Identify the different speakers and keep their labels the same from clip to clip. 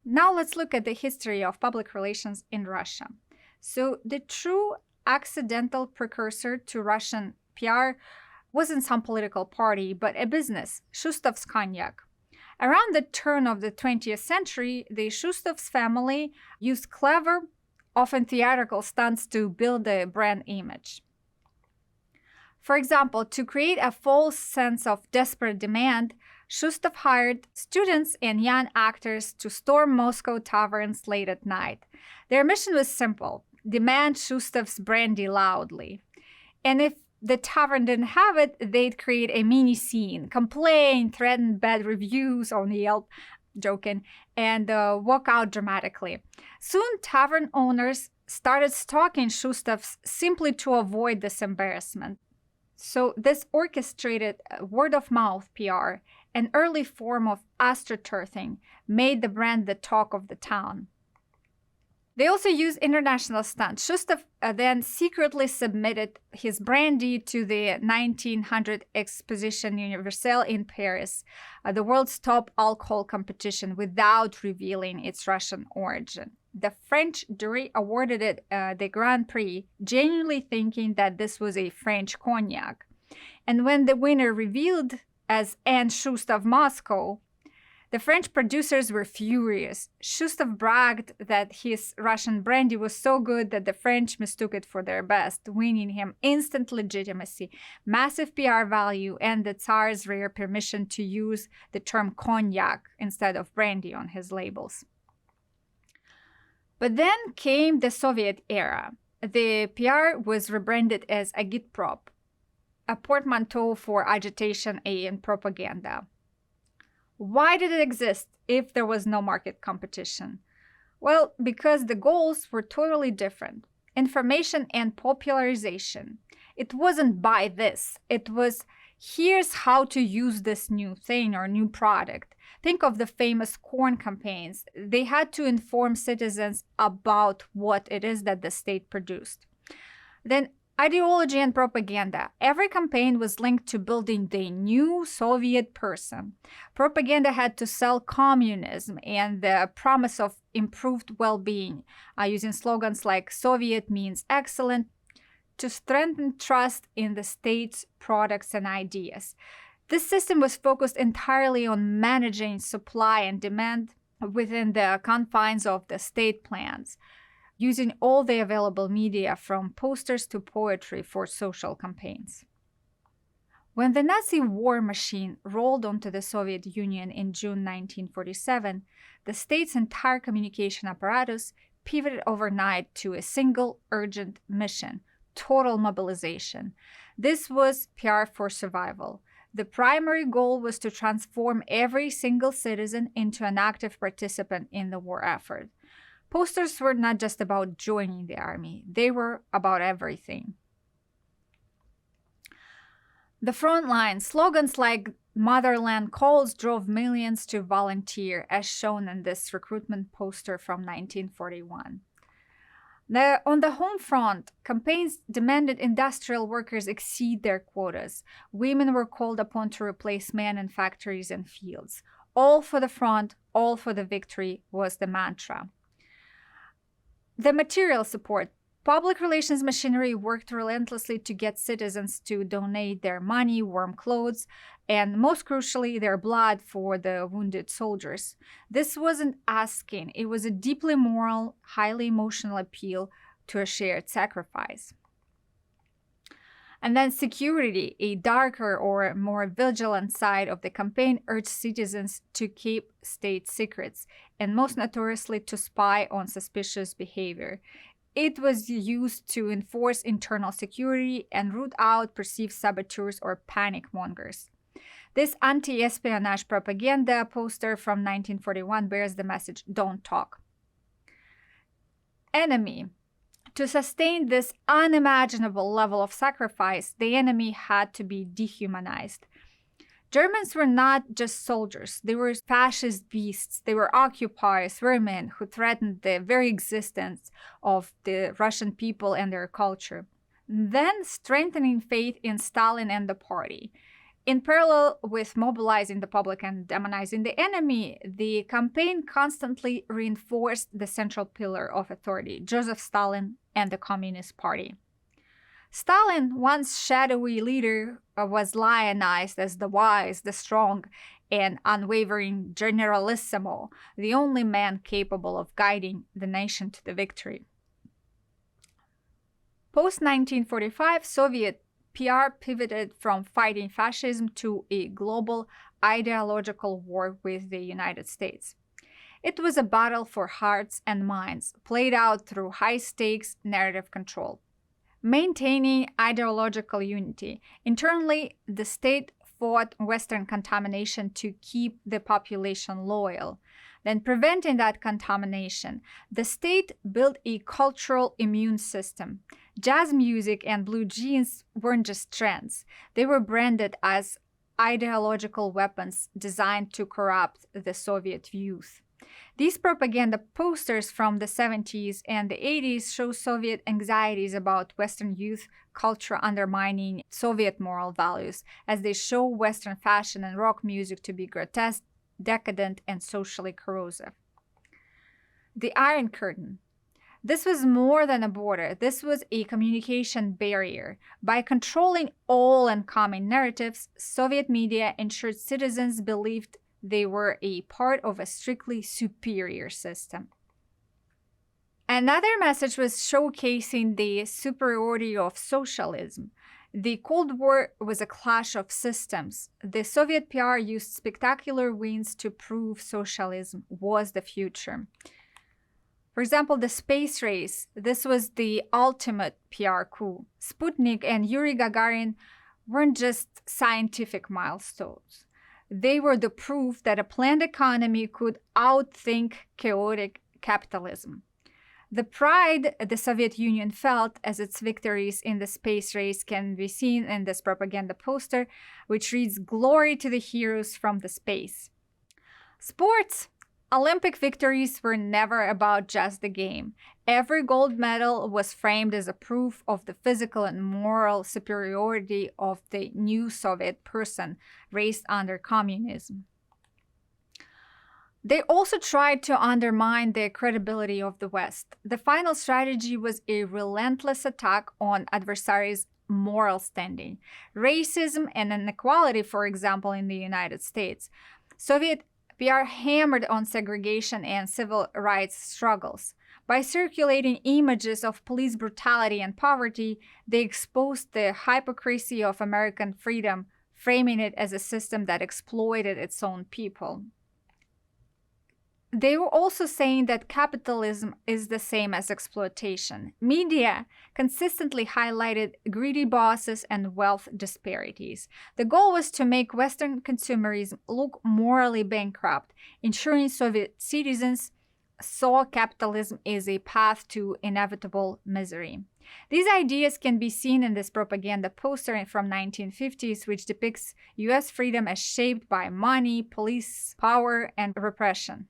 Speaker 1: Now let's look at the history of public relations in Russia. So the true accidental precursor to Russian PR wasn't some political party, but a business, Shustov's Cognac. Around the turn of the 20th century, the Shustov's family used clever, often theatrical stunts to build the brand image. For example, to create a false sense of desperate demand, Shustov hired students and young actors to storm Moscow taverns late at night. Their mission was simple: demand Shustov's brandy loudly. And if the tavern didn't have it, they'd create a mini scene, complain, threaten bad reviews on Yelp, joking, and walk out dramatically. Soon, tavern owners started stalking Shustov's simply to avoid this embarrassment. So this orchestrated word-of-mouth PR, an early form of astroturfing, made the brand the talk of the town. They also used international stunts. Shustov then secretly submitted his brandy to the 1900 Exposition Universelle in Paris, the world's top alcohol competition, without revealing its Russian origin. The French jury awarded it the Grand Prix, genuinely thinking that this was a French cognac. And when the winner revealed as Anne Shustov Moscow, the French producers were furious. Shustov bragged that his Russian brandy was so good that the French mistook it for their best, winning him instant legitimacy, massive PR value, and the Tsar's rare permission to use the term cognac instead of brandy on his labels. But then came the Soviet era. The PR was rebranded as Agitprop, a portmanteau for agitation and propaganda. Why did it exist if there was no market competition? Well, because the goals were totally different. Information and popularization. It wasn't buy this. It was here's how to use this new thing or new product. Think of the famous corn campaigns. They had to inform citizens about what it is that the state produced. Then ideology and propaganda. Every campaign was linked to building the new Soviet person. Propaganda had to sell communism and the promise of improved well-being, using slogans like "Soviet means excellent," to strengthen trust in the state's products and ideas. This system was focused entirely on managing supply and demand within the confines of the state plans, using all the available media from posters to poetry for social campaigns. When the Nazi war machine rolled onto the Soviet Union in June 1947, the state's entire communication apparatus pivoted overnight to a single urgent mission: total mobilization. This was PR for survival. The primary goal was to transform every single citizen into an active participant in the war effort. Posters were not just about joining the army, they were about everything. The front line, slogans like "Motherland Calls" drove millions to volunteer, as shown in this recruitment poster from 1941. On the home front, campaigns demanded industrial workers exceed their quotas. Women were called upon to replace men in factories and fields. All for the front, all for the victory was the mantra. The material support. Public relations machinery worked relentlessly to get citizens to donate their money, warm clothes, and most crucially, their blood for the wounded soldiers. This wasn't asking, it was a deeply moral, highly emotional appeal to a shared sacrifice. And then security, a darker or more vigilant side of the campaign, urged citizens to keep state secrets, and most notoriously to spy on suspicious behavior. It was used to enforce internal security and root out perceived saboteurs or panic mongers. This anti-espionage propaganda poster from 1941 bears the message, "Don't talk." Enemy. To sustain this unimaginable level of sacrifice, the enemy had to be dehumanized. Germans were not just soldiers, they were fascist beasts. They were occupiers, vermin who threatened the very existence of the Russian people and their culture. Then strengthening faith in Stalin and the party. In parallel with mobilizing the public and demonizing the enemy, the campaign constantly reinforced the central pillar of authority, Joseph Stalin and the Communist Party. Stalin, once shadowy leader, was lionized as the wise, the strong, and unwavering generalissimo, the only man capable of guiding the nation to the victory. Post-1945, Soviet PR pivoted from fighting fascism to a global ideological war with the United States. It was a battle for hearts and minds, played out through high-stakes narrative control. Maintaining ideological unity. Internally, the state fought Western contamination to keep the population loyal. Then, preventing that contamination, the state built a cultural immune system. Jazz music and blue jeans weren't just trends. They were branded as ideological weapons designed to corrupt the Soviet youth. These propaganda posters from the 70s and the 80s show Soviet anxieties about Western youth culture undermining Soviet moral values, as they show Western fashion and rock music to be grotesque, decadent, and socially corrosive. The Iron Curtain. This was more than a border. This was a communication barrier. By controlling all incoming narratives, Soviet media ensured citizens believed they were a part of a strictly superior system. Another message was showcasing the superiority of socialism. The Cold War was a clash of systems. The Soviet PR used spectacular wins to prove socialism was the future. For example, the space race. This was the ultimate PR coup. Sputnik and Yuri Gagarin weren't just scientific milestones. They were the proof that a planned economy could outthink chaotic capitalism. The pride the Soviet Union felt as its victories in the space race can be seen in this propaganda poster, which reads, "Glory to the heroes from the space." Sports. Olympic victories were never about just the game. Every gold medal was framed as a proof of the physical and moral superiority of the new Soviet person raised under communism. They also tried to undermine the credibility of the West. The final strategy was a relentless attack on adversaries' moral standing. Racism and inequality, for example, in the United States. Soviet PR hammered on segregation and civil rights struggles. By circulating images of police brutality and poverty, they exposed the hypocrisy of American freedom, framing it as a system that exploited its own people. They were also saying that capitalism is the same as exploitation. Media consistently highlighted greedy bosses and wealth disparities. The goal was to make Western consumerism look morally bankrupt, ensuring Soviet citizens saw capitalism as a path to inevitable misery. These ideas can be seen in this propaganda poster from 1950s, which depicts US freedom as shaped by money, police power, and repression.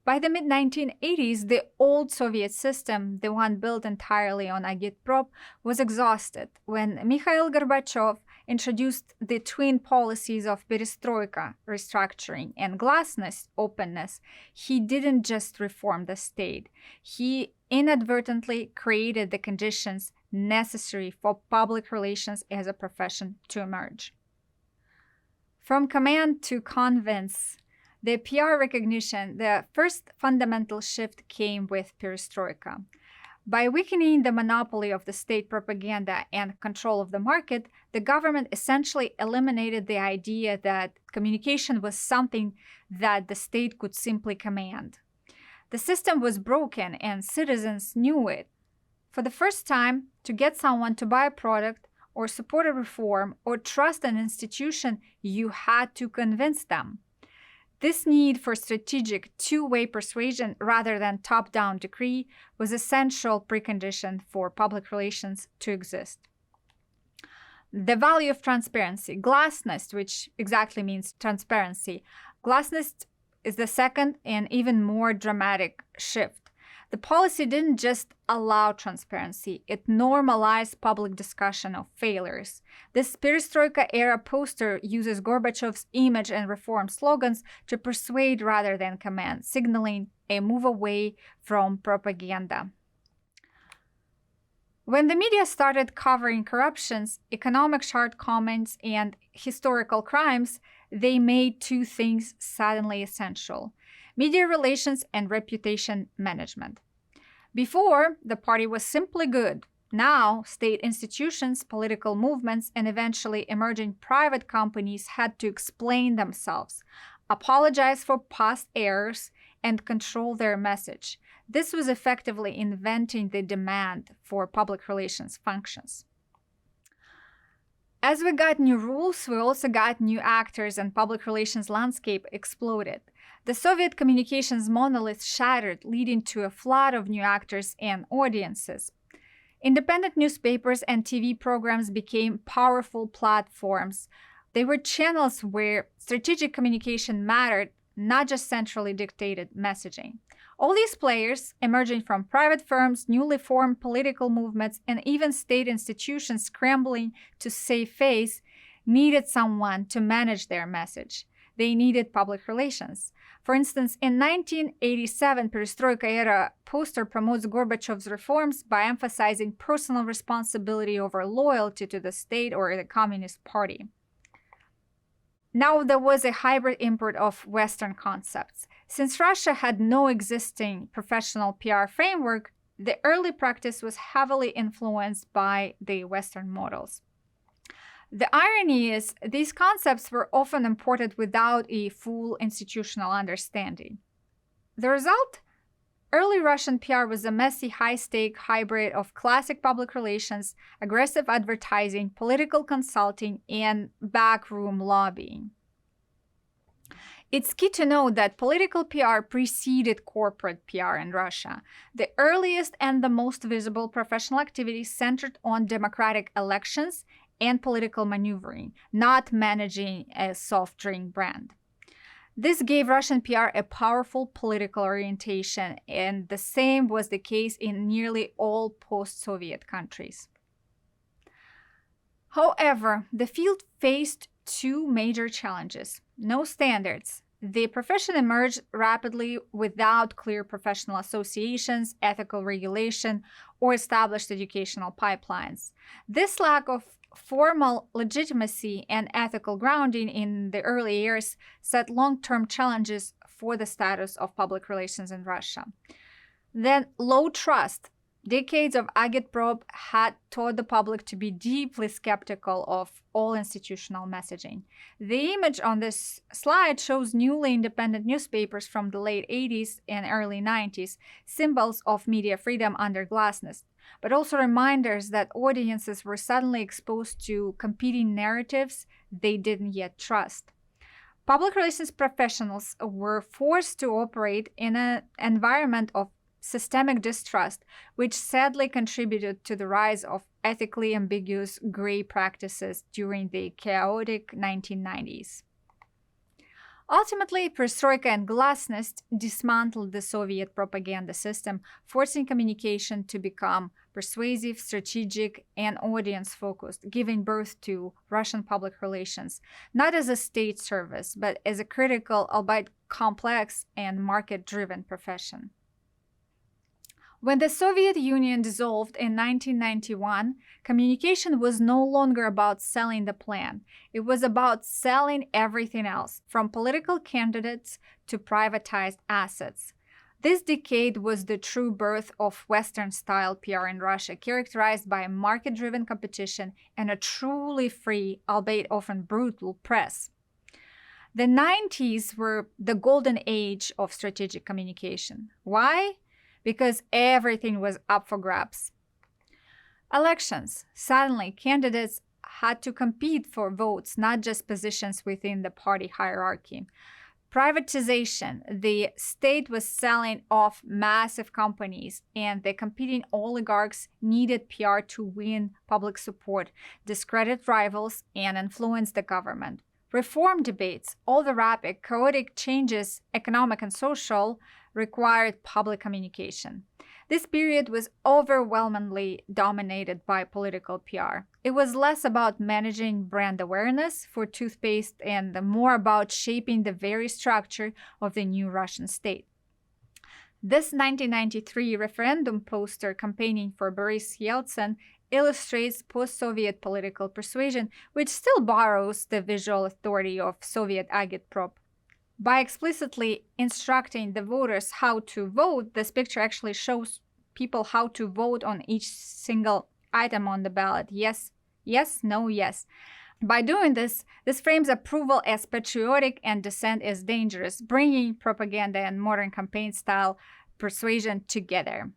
Speaker 1: By the mid-1980s, the old Soviet system, the one built entirely on agitprop, was exhausted when Mikhail Gorbachev introduced the twin policies of perestroika, restructuring, and glasnost, openness. He didn't just reform the state. He inadvertently created the conditions necessary for public relations as a profession to emerge. From command to convince, the PR recognition, the first fundamental shift came with perestroika. By weakening the monopoly of the state propaganda and control of the market, the government essentially eliminated the idea that communication was something that the state could simply command. The system was broken and citizens knew it. For the first time, to get someone to buy a product or support a reform or trust an institution, you had to convince them. This need for strategic two-way persuasion rather than top-down decree was essential precondition for public relations to exist. The value of transparency. Glasnost, which exactly means transparency. Glasnost is the second and even more dramatic shift. The policy didn't just allow transparency, it normalized public discussion of failures. This perestroika-era poster uses Gorbachev's image and reform slogans to persuade rather than command, signaling a move away from propaganda. When the media started covering corruptions, economic shortcomings, and historical crimes, they made two things suddenly essential: media relations and reputation management. Before, the party was simply good. Now, state institutions, political movements, and eventually emerging private companies had to explain themselves, apologize for past errors, and control their message. This was effectively inventing the demand for public relations functions. As we got new rules, we also got new actors, and public relations landscape exploded. The Soviet communications monolith shattered, leading to a flood of new actors and audiences. Independent newspapers and TV programs became powerful platforms. They were channels where strategic communication mattered, not just centrally dictated messaging. All these players, emerging from private firms, newly formed political movements, and even state institutions scrambling to save face, needed someone to manage their message. They needed public relations. For instance, in 1987, Perestroika-era poster promotes Gorbachev's reforms by emphasizing personal responsibility over loyalty to the state or the Communist Party. Now there was a hybrid import of Western concepts. Since Russia had no existing professional PR framework, the early practice was heavily influenced by the Western models. The irony is, these concepts were often imported without a full institutional understanding. The result? Early Russian PR was a messy, high-stake hybrid of classic public relations, aggressive advertising, political consulting, and backroom lobbying. It's key to note that political PR preceded corporate PR in Russia. The earliest and the most visible professional activities centered on democratic elections and political maneuvering, not managing a soft drink brand. This gave Russian PR a powerful political orientation, and the same was the case in nearly all post-Soviet countries. However, the field faced two major challenges: no standards. The profession emerged rapidly without clear professional associations, ethical regulation, or established educational pipelines. This lack of formal legitimacy and ethical grounding in the early years set long-term challenges for the status of public relations in Russia. Then, low trust. Decades of agitprop had taught the public to be deeply skeptical of all institutional messaging. The image on this slide shows newly independent newspapers from the late 80s and early 90s, symbols of media freedom under glasnost, but also reminders that audiences were suddenly exposed to competing narratives they didn't yet trust. Public relations professionals were forced to operate in an environment of systemic distrust, which sadly contributed to the rise of ethically ambiguous gray practices during the chaotic 1990s. Ultimately, Perestroika and glasnost dismantled the Soviet propaganda system, forcing communication to become persuasive, strategic, and audience-focused, giving birth to Russian public relations, not as a state service, but as a critical, albeit complex, and market-driven profession. When the Soviet Union dissolved in 1991, communication was no longer about selling the plan. It was about selling everything else, from political candidates to privatized assets. This decade was the true birth of Western-style PR in Russia, characterized by market-driven competition and a truly free, albeit often brutal, press. The 90s were the golden age of strategic communication. Why? Because everything was up for grabs. Elections. Suddenly, candidates had to compete for votes, not just positions within the party hierarchy. Privatization. The state was selling off massive companies, and the competing oligarchs needed PR to win public support, discredit rivals, and influence the government. Reform debates, all the rapid, chaotic changes, economic and social, required public communication. This period was overwhelmingly dominated by political PR. It was less about managing brand awareness for toothpaste and more about shaping the very structure of the new Russian state. This 1993 referendum poster campaigning for Boris Yeltsin illustrates post-Soviet political persuasion, which still borrows the visual authority of Soviet agitprop. By explicitly instructing the voters how to vote, this picture actually shows people how to vote on each single item on the ballot. Yes, yes, no, yes. By doing this, this frames approval as patriotic and dissent as dangerous, bringing propaganda and modern campaign-style persuasion together.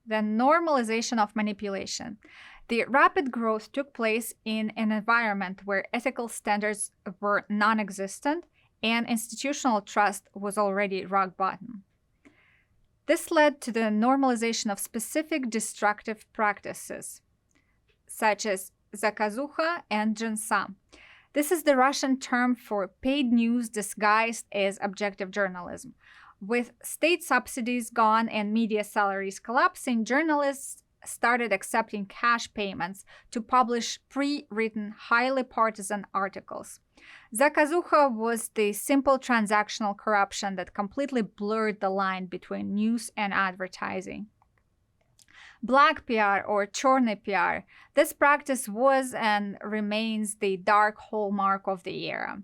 Speaker 1: The normalization of manipulation. The rapid growth took place in an environment where ethical standards were non-existent and institutional trust was already rock bottom. This led to the normalization of specific destructive practices, such as zakazucha and jinsa. This is the Russian term for paid news disguised as objective journalism. With state subsidies gone and media salaries collapsing, journalists started accepting cash payments to publish pre-written, highly partisan articles. Zakazucha was the simple transactional corruption that completely blurred the line between news and advertising. Black PR or черный PR. This practice was and remains the dark hallmark of the era.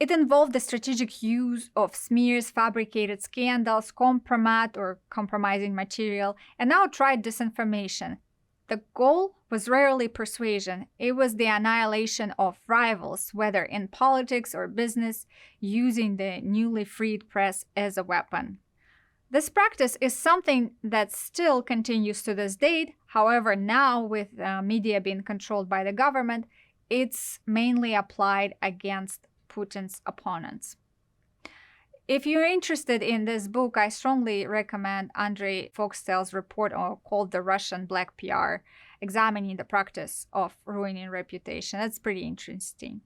Speaker 1: It involved the strategic use of smears, fabricated scandals, compromat or compromising material, and outright disinformation. The goal was rarely persuasion. It was the annihilation of rivals, whether in politics or business, using the newly freed press as a weapon. This practice is something that still continues to this date. However, now with media being controlled by the government, it's mainly applied against Putin's opponents. If you're interested in this book, I strongly recommend Andrei Foxtel's report called The Russian Black PR, examining the practice of ruining reputation. That's pretty interesting.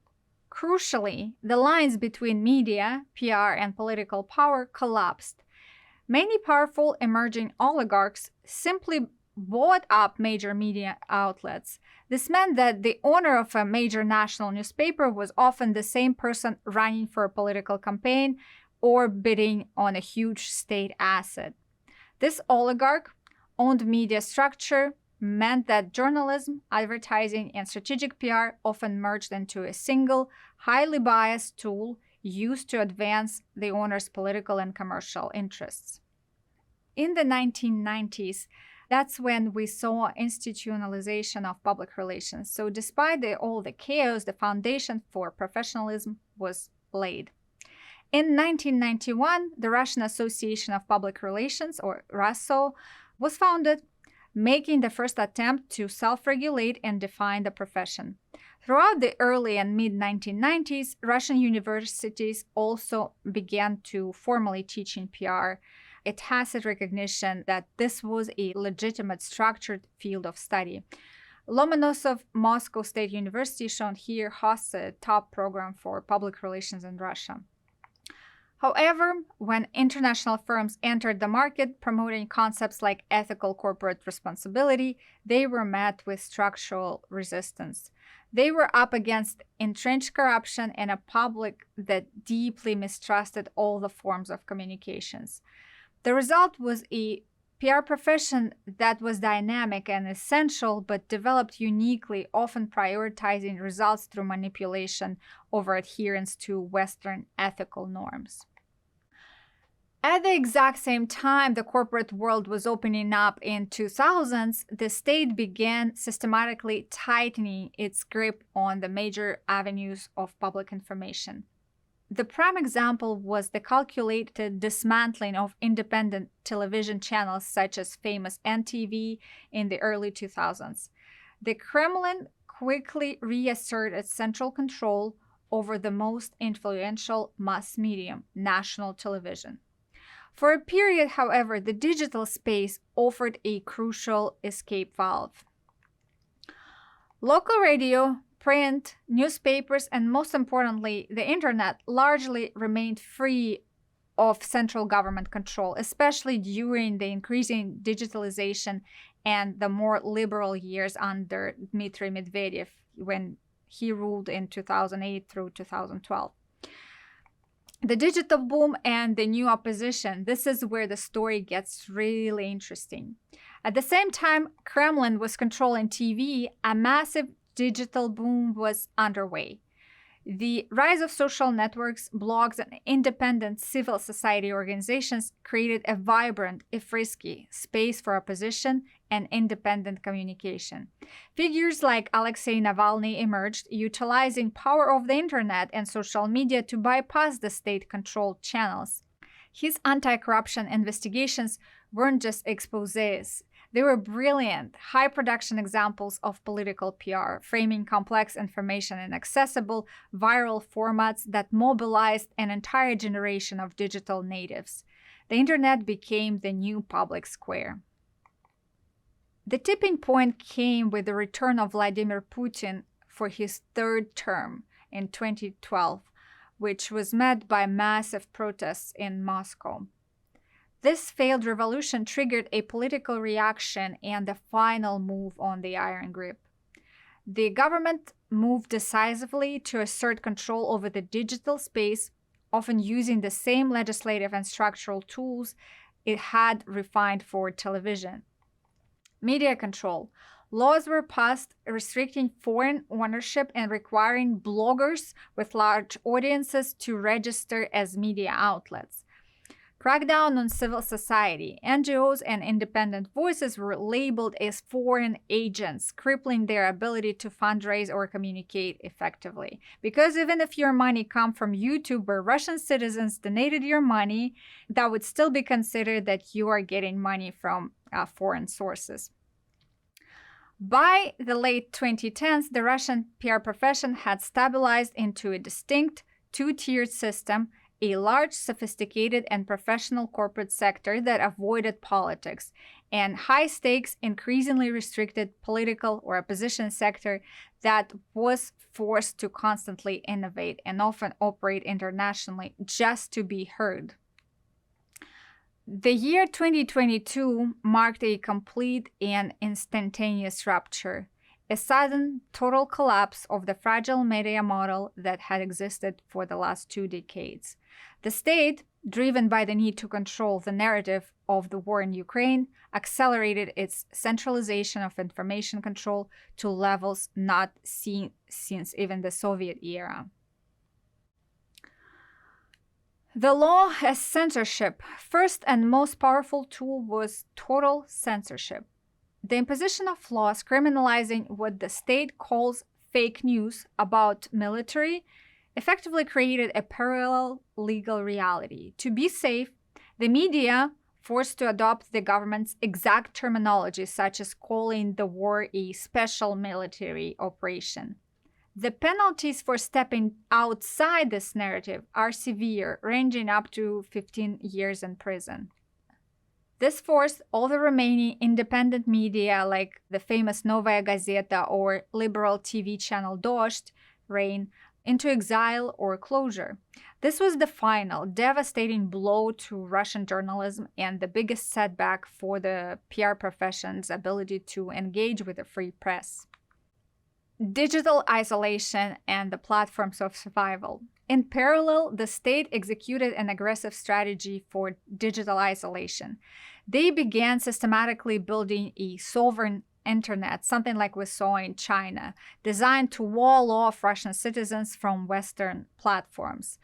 Speaker 1: Crucially, the lines between media, PR, and political power collapsed. Many powerful emerging oligarchs simply bought up major media outlets. This meant that the owner of a major national newspaper was often the same person running for a political campaign or bidding on a huge state asset. This oligarch owned media structure meant that journalism, advertising, and strategic PR often merged into a single, highly biased tool used to advance the owner's political and commercial interests. In the 1990s, that's when we saw institutionalization of public relations. So despite all the chaos, the foundation for professionalism was laid. In 1991, the Russian Association of Public Relations, or RASO, was founded, making the first attempt to self-regulate and define the profession. Throughout the early and mid-1990s, Russian universities also began to formally teach in PR, a tacit recognition that this was a legitimate structured field of study. Lomonosov Moscow State University, shown here, hosts a top program for public relations in Russia. However, when international firms entered the market promoting concepts like ethical corporate responsibility, they were met with structural resistance. They were up against entrenched corruption and a public that deeply mistrusted all the forms of communications. The result was a PR profession that was dynamic and essential, but developed uniquely, often prioritizing results through manipulation over adherence to Western ethical norms. At the exact same time the corporate world was opening up in 2000s, the state began systematically tightening its grip on the major avenues of public information. The prime example was the calculated dismantling of independent television channels such as famous NTV in the early 2000s. The Kremlin quickly reasserted central control over the most influential mass medium, national television. For a period, however, the digital space offered a crucial escape valve. Local radio print, newspapers, and most importantly, the internet largely remained free of central government control, especially during the increasing digitalization and the more liberal years under Dmitry Medvedev when he ruled in 2008 through 2012. The digital boom and the new opposition, this is where the story gets really interesting. At the same time Kremlin was controlling TV, a massive digital boom was underway. The rise of social networks, blogs, and independent civil society organizations created a vibrant, if risky, space for opposition and independent communication. Figures like Alexei Navalny emerged, utilizing power of the internet and social media to bypass the state-controlled channels. His anti-corruption investigations weren't just exposés. They were brilliant, high-production examples of political PR, framing complex information in accessible, viral formats that mobilized an entire generation of digital natives. The internet became the new public square. The tipping point came with the return of Vladimir Putin for his third term in 2012, which was met by massive protests in Moscow. This failed revolution triggered a political reaction and the final move on the iron grip. The government moved decisively to assert control over the digital space, often using the same legislative and structural tools it had refined for television. Media control. Laws were passed restricting foreign ownership and requiring bloggers with large audiences to register as media outlets. Crackdown on civil society. NGOs and independent voices were labeled as foreign agents, crippling their ability to fundraise or communicate effectively. Because even if your money come from YouTube where Russian citizens donated your money, that would still be considered that you are getting money from foreign sources. By the late 2010s, the Russian PR profession had stabilized into a distinct two-tiered system, a large, sophisticated, and professional corporate sector that avoided politics, and high-stakes, increasingly restricted political or opposition sector that was forced to constantly innovate and often operate internationally just to be heard. The year 2022 marked a complete and instantaneous rupture, a sudden, total collapse of the fragile media model that had existed for the last 2 decades. The state, driven by the need to control the narrative of the war in Ukraine, accelerated its centralization of information control to levels not seen since even the Soviet era. The law as censorship. First and most powerful tool was total censorship. The imposition of laws criminalizing what the state calls fake news about military effectively created a parallel legal reality. To be safe, the media forced to adopt the government's exact terminology, such as calling the war a special military operation. The penalties for stepping outside this narrative are severe, ranging up to 15 years in prison. This forced all the remaining independent media like the famous Novaya Gazeta or liberal TV channel Dozhd, Rain, into exile or closure. This was the final, devastating blow to Russian journalism and the biggest setback for the PR profession's ability to engage with a free press. Digital isolation and the platforms of survival. In parallel, the state executed an aggressive strategy for digital isolation. They began systematically building a sovereign internet, something like we saw in China, designed to wall off Russian citizens from Western platforms.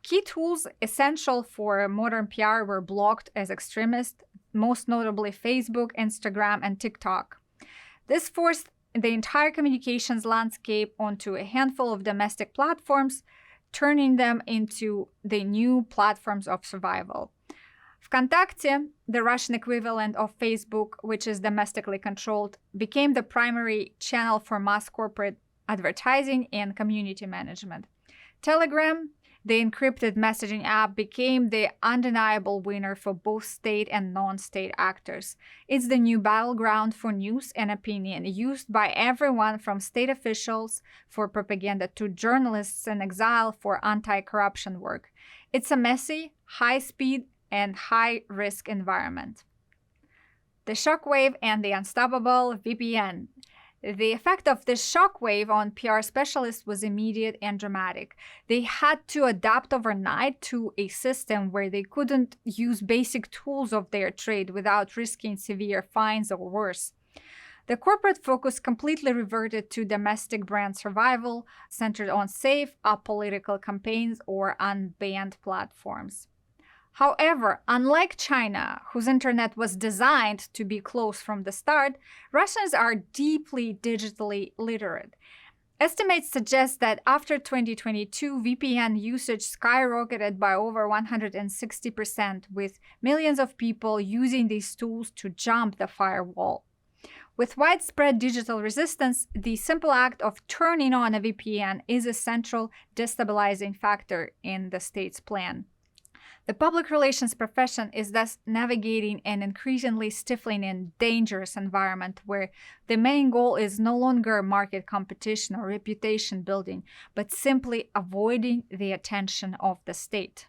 Speaker 1: Key tools essential for modern PR were blocked as extremist, most notably Facebook, Instagram, and TikTok. This forced the entire communications landscape onto a handful of domestic platforms, turning them into the new platforms of survival. VKontakte, the Russian equivalent of Facebook, which is domestically controlled, became the primary channel for mass corporate advertising and community management. Telegram, The encrypted messaging app became the undeniable winner for both state and non-state actors. It's the new battleground for news and opinion, used by everyone from state officials for propaganda to journalists in exile for anti-corruption work. It's a messy, high-speed, and high-risk environment. The shockwave and the unstoppable VPN. The effect of this shockwave on PR specialists was immediate and dramatic. They had to adapt overnight to a system where they couldn't use basic tools of their trade without risking severe fines or worse. The corporate focus completely reverted to domestic brand survival, centered on safe, apolitical campaigns or unbanned platforms. However, unlike China, whose internet was designed to be closed from the start, Russians are deeply digitally literate. Estimates suggest that after 2022, VPN usage skyrocketed by over 160%, with millions of people using these tools to jump the firewall. With widespread digital resistance, the simple act of turning on a VPN is a central destabilizing factor in the state's plan. The public relations profession is thus navigating an increasingly stifling and dangerous environment where the main goal is no longer market competition or reputation building, but simply avoiding the attention of the state.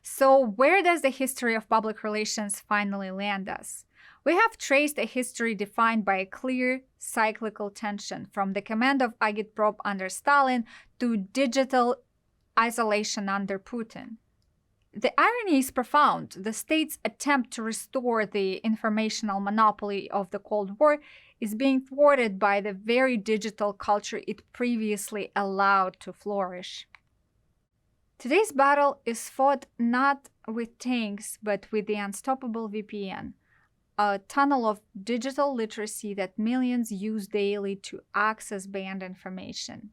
Speaker 1: So, where does the history of public relations finally land us? We have traced a history defined by a clear cyclical tension, from the command of agitprop under Stalin to digital isolation under Putin. The irony is profound. The state's attempt to restore the informational monopoly of the Cold War is being thwarted by the very digital culture it previously allowed to flourish. Today's battle is fought not with tanks, but with the unstoppable VPN, a tunnel of digital literacy that millions use daily to access banned information.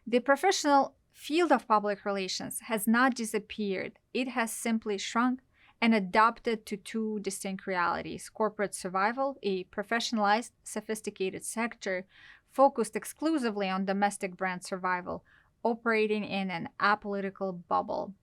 Speaker 1: The professional field of public relations has not disappeared. It has simply shrunk and adapted to two distinct realities: corporate survival, a professionalized, sophisticated sector focused exclusively on domestic brand survival, operating in an apolitical bubble,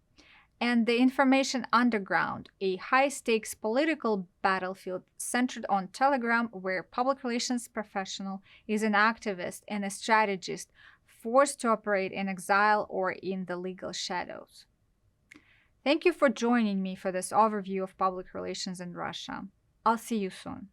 Speaker 1: and the information underground, a high-stakes political battlefield centered on Telegram, where public relations professional is an activist and a strategist forced to operate in exile or in the legal shadows. Thank you for joining me for this overview of public relations in Russia. I'll see you soon.